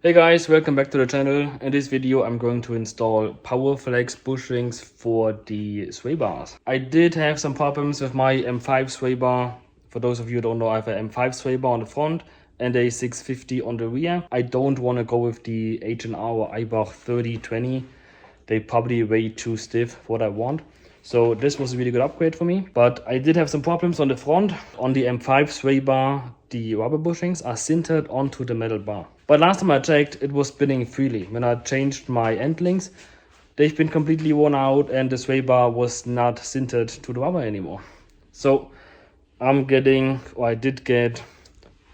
Hey guys, welcome back to the channel. In this video I'm going to install Powerflex bushings for the sway bars. I did have some problems with my M5 sway bar. For those of you who don't know, I have an M5 sway bar on the front and a 650 on the rear. I don't want to go with the H&R Adjustable 3020. They probably way too stiff for what I want. So this was a really good upgrade for me. But I did have some problems on the front. On the M5 sway bar, the rubber bushings are sintered onto the metal bar. But last time I checked, it was spinning freely. When I changed my end links, they've been completely worn out and the sway bar was not sintered to the rubber anymore. So I did get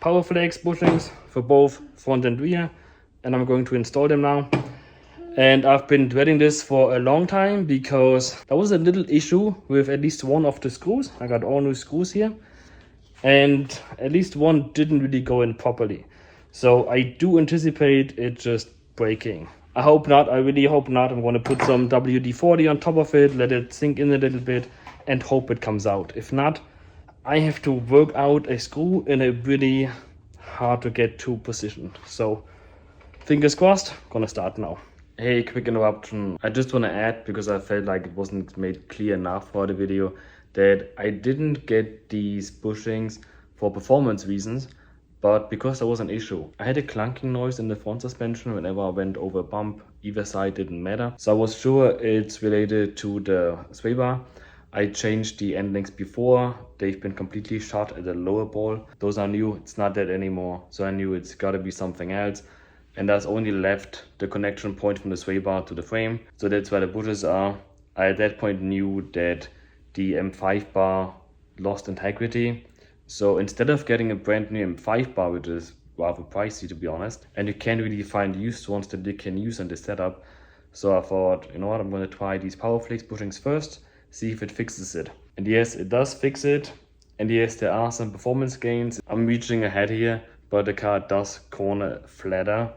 Powerflex bushings for both front and rear, and I'm going to install them now. And I've been dreading this for a long time because there was a little issue with at least one of the screws. I got all new screws here, and at least one didn't really go in properly. So I do anticipate it just breaking. I hope not. I really hope not. I'm going to put some WD-40 on top of it, let it sink in a little bit, and hope it comes out. If not, I have to work out a screw in a really hard to get to position. So fingers crossed, gonna start now. Hey, quick interruption. I just want to add, because I felt like it wasn't made clear enough for the video, that I didn't get these bushings for performance reasons, but because there was an issue. I had a clunking noise in the front suspension whenever I went over a bump. Either side didn't matter. So I was sure it's related to the sway bar. I changed the end links before. They've been completely shot at the lower ball. Those are new. It's not that anymore. So I knew it's got to be something else. And there's only left the connection point from the sway bar to the frame. So that's where the bushes are. I at that point knew that the M5 bar lost integrity. So instead of getting a brand new M5 bar, which is rather pricey to be honest, and you can't really find used ones that they can use in this setup. So I thought, you know what, I'm going to try these Powerflex bushings first, see if it fixes it. And yes, it does fix it. And yes, there are some performance gains. I'm reaching ahead here, but the car does corner flatter.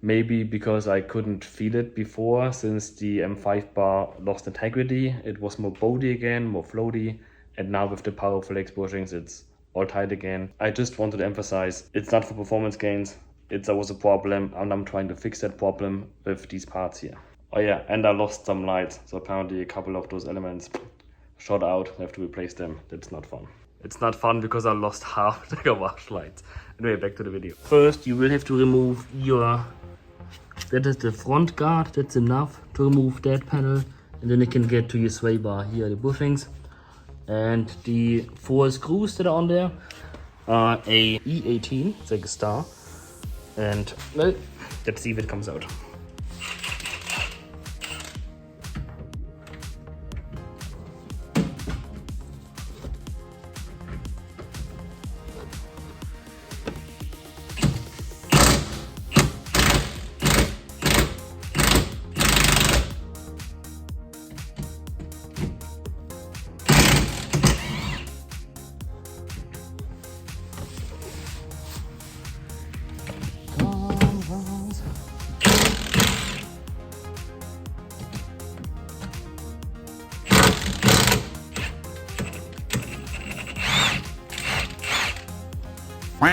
Maybe because I couldn't feel it before, since the M5 bar lost integrity. It was more boaty again, more floaty. And now with the Powerflex bushings, it's all tight again. I just wanted to emphasize, it's not for performance gains. There was a problem, and I'm trying to fix that problem with these parts here. Oh yeah, and I lost some lights. So apparently a couple of those elements shot out. I have to replace them. That's not fun. It's not fun because I lost half the garage lights. Anyway, back to the video. First, you will have to remove that is the front guard. That's enough to remove that panel. And then you can get to your sway bar. Here are the bushings. And the 4 screws that are on there are a E18, it's like a star. And well, let's see if it comes out.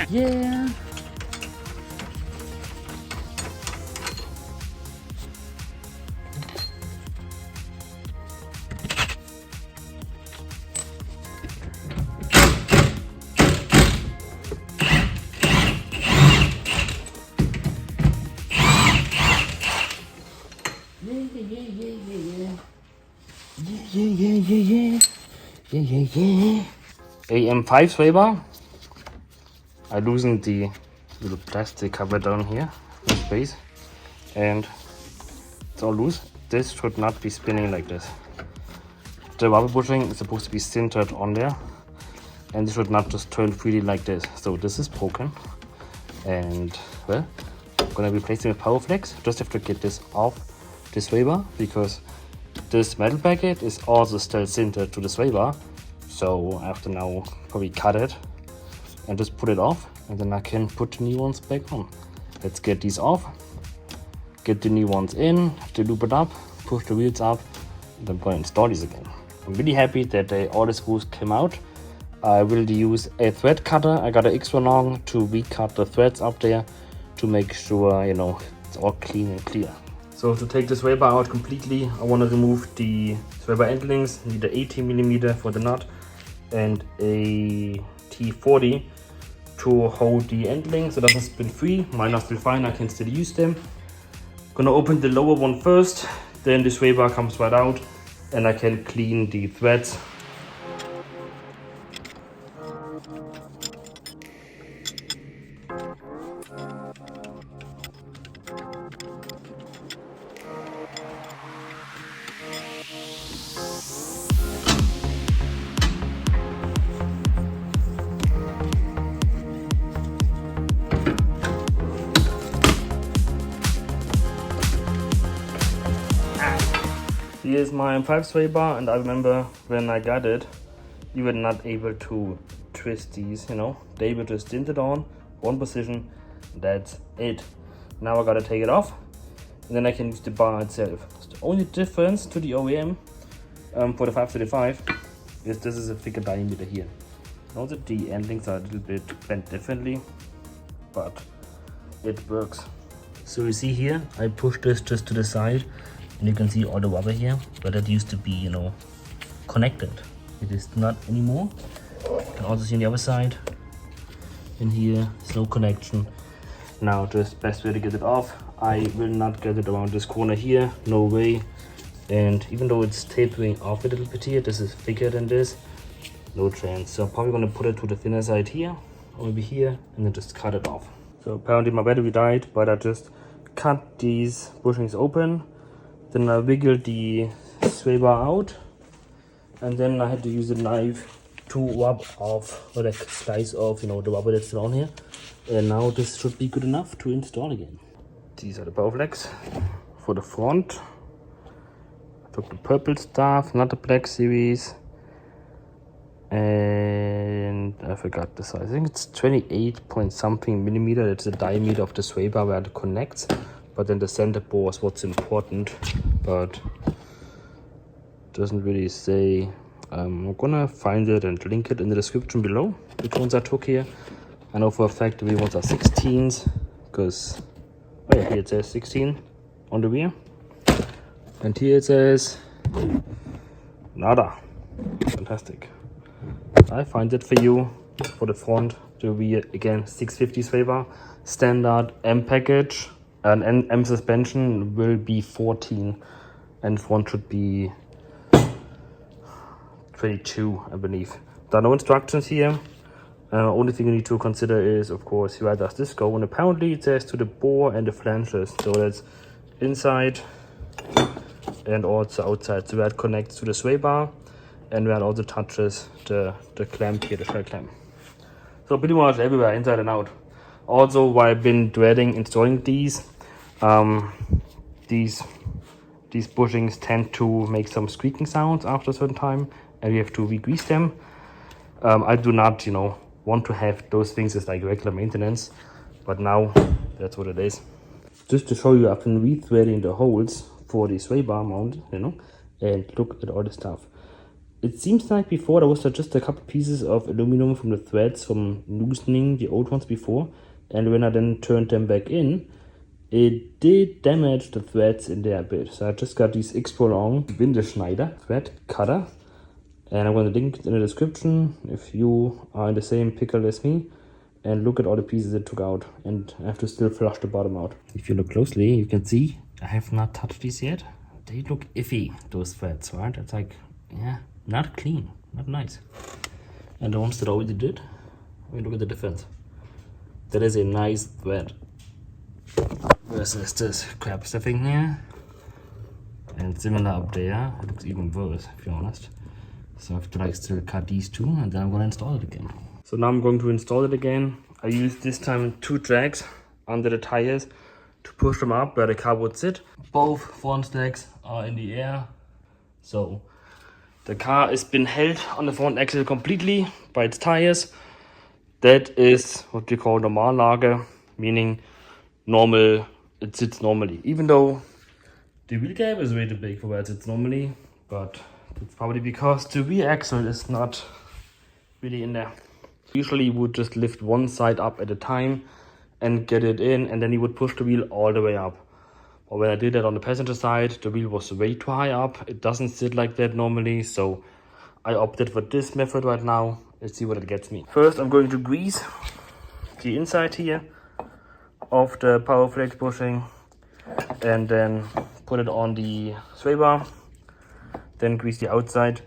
Yeah. Yeah. AM5 sway bar. I loosened the little plastic cover down here in space, and it's all loose. This should not be spinning like this. The rubber bushing is supposed to be centered on there, and it should not just turn freely like this. So this is broken, and well, I'm gonna replace it with Powerflex. Just have to get this off the sway bar because this metal bracket is also still centered to the sway bar. So I have to now probably cut it and just put it off, and then I can put the new ones back on. Let's get these off, get the new ones in, have to loop it up, push the wheels up, and then I'm gonna install these again. I'm really happy that all the screws came out. I will use a thread cutter. I got an extra long to recut the threads up there to make sure, you know, it's all clean and clear. So to take the sway bar out completely, I want to remove the sway bar end links. Need a 18mm for the nut and a T40 to hold the end links so it doesn't spin free. Mine are still fine, I can still use them. Gonna open the lower one first, then the sway bar comes right out and I can clean the threads. Here's my M5 sway bar, and I remember when I got it, you were not able to twist these, you know. They were just tinted on, one position, that's it. Now I gotta take it off, and then I can use the bar itself. So the only difference to the OEM for the 535 is this is a thicker diameter here. Also the end links are a little bit bent differently, but it works. So you see here, I pushed this just to the side, and you can see all the rubber here, but it used to be, you know, connected. It is not anymore. You can also see on the other side, in here, there's no connection. Now, just best way to get it off. I will not get it around this corner here, no way. And even though it's tapering off a little bit here, this is thicker than this, no chance. So I'm probably gonna put it to the thinner side here, or maybe here, and then just cut it off. So apparently my battery died, but I just cut these bushings open. Then I wiggled the sway bar out, and then I had to use a knife to rub off, or like slice off, you know, the rubber that's on here. And now this should be good enough to install again. These are the Powerflex for the front. I took the purple stuff, not the black series. And I forgot the size. I think it's 28 point something millimeter. It's the diameter of the sway bar where it connects. But then the center bore is what's important, but doesn't really say. I'm gonna find it and link it in the description below, which ones I took here. I know for a fact the ones are 16s, because, oh yeah, here it says 16 on the rear. And here it says nada. Fantastic. I find it for you for the front, the rear, again, 650 sway bar, standard M package. And M suspension will be 14, and front should be 22, I believe. There are no instructions here. Only thing you need to consider is, of course, where does this go? And apparently it says to the bore and the flanges. So that's inside and also outside. So where it connects to the sway bar and where it also touches the clamp here, the shell clamp. So pretty much everywhere, inside and out. Also, while I've been dreading installing these bushings tend to make some squeaking sounds after a certain time, and we have to re-grease them. I do not, you know, want to have those things as like regular maintenance, but now that's what it is. Just to show you, I've been re-threading the holes for the sway bar mount, you know, and look at all the stuff. It seems like before there was just a couple pieces of aluminum from the threads from loosening the old ones before, and when I then turned them back in, it did damage the threads in there a bit. So I just got these extra long Windeschneider thread cutter, and I'm going to link it in the description if you are in the same pickle as me, and look at all the pieces it took out, and I have to still flush the bottom out. If you look closely, you can see I have not touched these yet. They look iffy, those threads, right? It's like, yeah, not clean, not nice. And the ones that I already did, I mean, look at the difference. That is a nice thread versus this crap stuffing here, and similar up there. It looks even worse, if you're honest. So I have to like still cut these two, and then I'm gonna install it again. So now I'm going to install it again. I used this time 2 jacks under the tires to push them up where the car would sit. Both front stacks are in the air, so the car has been held on the front axle completely by its tires. That is what we call Normallage, meaning normal, it sits normally. Even though the wheel gap is way too big for where it sits normally, but it's probably because the rear axle is not really in there. Usually you would just lift one side up at a time and get it in, and then you would push the wheel all the way up. But when I did that on the passenger side, the wheel was way too high up. It doesn't sit like that normally, so I opted for this method right now. Let's see what it gets me. First, I'm going to grease the inside here of the Powerflex bushing, and then put it on the sway bar. Then grease the outside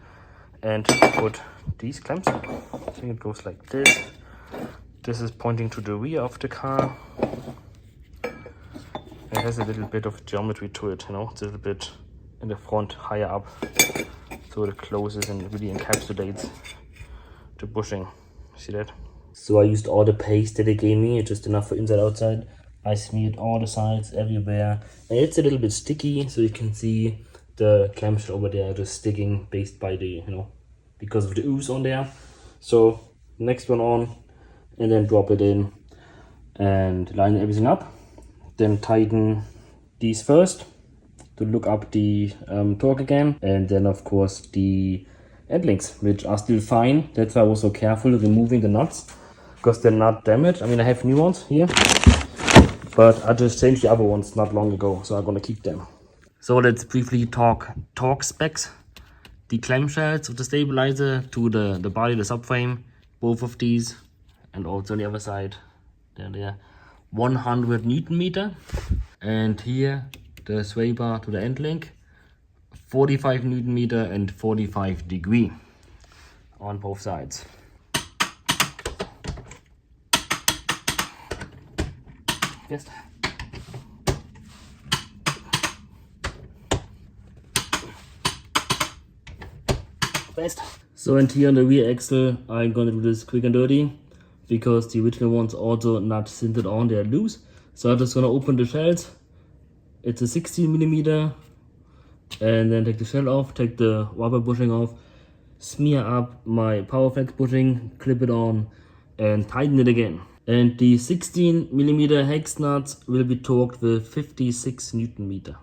and put these clamps on. I think it goes like this. This is pointing to the rear of the car. It has a little bit of geometry to it, you know, it's a little bit in the front, higher up, so it closes and really encapsulates the bushing. See that? So I used all the paste that they gave me, just enough for inside outside. I smeared all the sides everywhere, and it's a little bit sticky, so you can see the clamshell over there just sticking based by the, you know, because of the ooze on there. So next one on, and then drop it in and line everything up. Then tighten these first to look up the torque again, and then of course the end links, which are still fine. That's why I was so careful removing the nuts, because they're not damaged. I mean, I have new ones here, but I just changed the other ones not long ago, so I'm gonna keep them. So let's briefly talk torque specs. The clamshells of the stabilizer to the body, the subframe, both of these, and also on the other side, there, 100 Newton meter. And here, the sway bar to the end link, 45 Newton meter and 45 degree on both sides. Yes. Best. So, and here on the rear axle, I'm gonna do this quick and dirty, because the original ones also not sintered on, they're loose. So I'm just gonna open the shells. It's a 16 millimeter, and then take the shell off, take the rubber bushing off, smear up my Powerflex bushing, clip it on, and tighten it again. And the 16 millimeter hex nuts will be torqued with 56 Newton meter.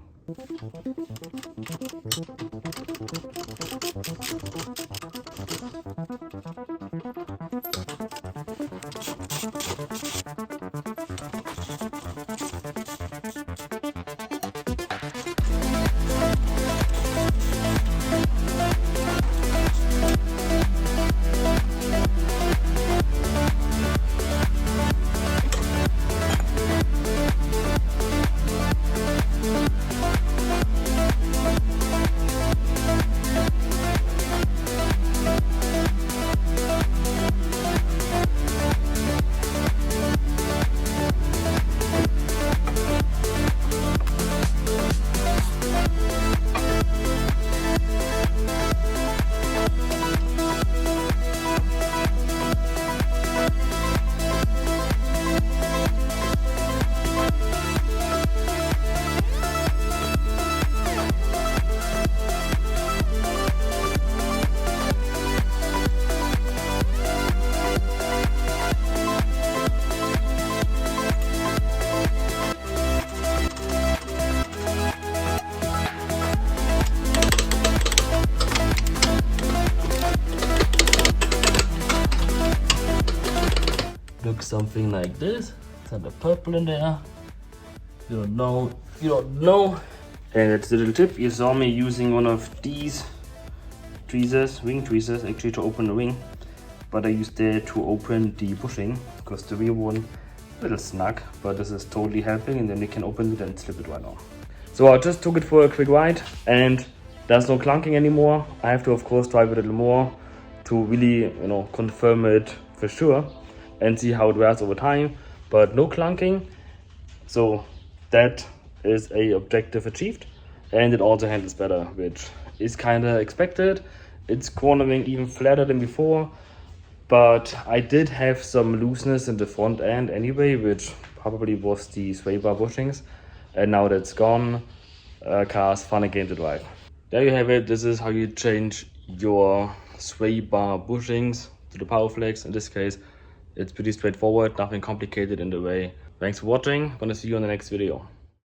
Looks something like this. It's got the purple in there. You don't know. And it's a little tip. You saw me using one of these tweezers, wing tweezers, actually to open the wing. But I used it to open the bushing, because the rear one a little snug, but this is totally helping, and then you can open it and slip it right on. So I just took it for a quick ride, and there's no clunking anymore. I have to of course drive it a little more to really, you know, confirm it for sure and see how it wears over time, but no clunking. So that is a objective achieved, and it also handles better, which is kind of expected. It's cornering even flatter than before, but I did have some looseness in the front end anyway, which probably was the sway bar bushings, and now that's gone. Car's fun again to drive. There you have it. This is how you change your sway bar bushings to the Powerflex. In this case, it's pretty straightforward, nothing complicated in the way. Thanks for watching. Gonna see you on the next video.